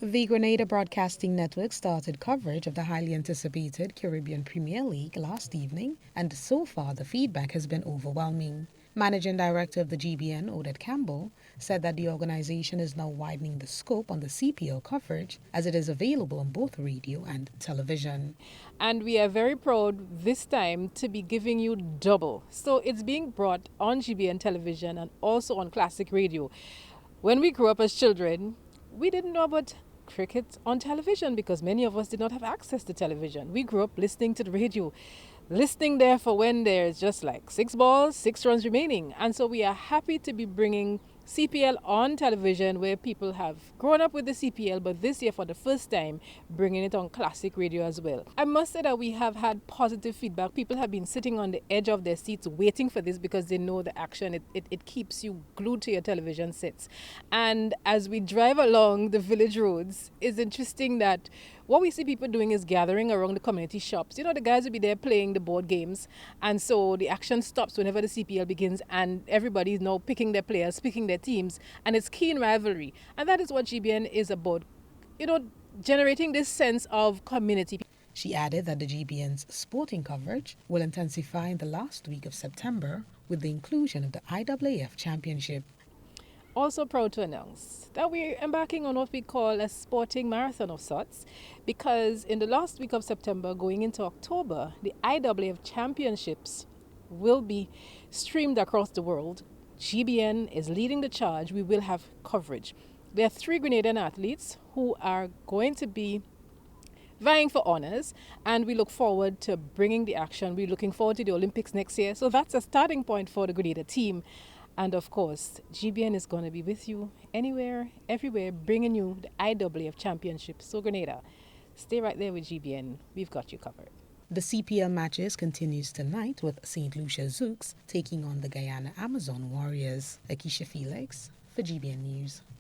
The Grenada Broadcasting Network started coverage of the highly anticipated Caribbean Premier League last evening, and so far the feedback has been overwhelming. Managing Director of the GBN, Odette Campbell, said that the organization is now widening the scope on the CPL coverage as it is available on both radio and television. And we are very proud this time to be giving you double. So it's being brought on GBN television and also on classic radio. When we grew up as children, we didn't know about cricket on television because many of us did not have access to television. We grew up listening to the radio, listening there for when there's just like 6 balls, 6 runs remaining. And so we are happy to be bringing CPL on television where people have grown up with the CPL, but this year for the first time bringing it on classic radio as well. I must say that we have had positive feedback. People have been sitting on the edge of their seats waiting for this because they know the action. It keeps you glued to your television sets. And as we drive along the village roads, it's interesting that what we see people doing is gathering around the community shops. You know, the guys will be there playing the board games, and so the action stops whenever the CPL begins, and everybody is now picking their players, picking their teams, and it's keen rivalry. And that is what GBN is about, you know, generating this sense of community. She added that the GBN's sporting coverage will intensify in the last week of September with the inclusion of the IAAF Championship. Also proud to announce that we're embarking on what we call a sporting marathon of sorts, because in the last week of September going into October, the IAAF Championships will be streamed across the world. GBN is leading the charge. We will have coverage. There are 3 Grenadian athletes who are going to be vying for honors, and we look forward to bringing the action. We're looking forward to the Olympics next year, so that's a starting point for the Grenada team. And of course, GBN is going to be with you anywhere, everywhere, bringing you the IAAF Championship. So Grenada, stay right there with GBN. We've got you covered. The CPL matches continues tonight with St. Lucia Zouks taking on the Guyana Amazon Warriors. Akisha Felix for GBN News.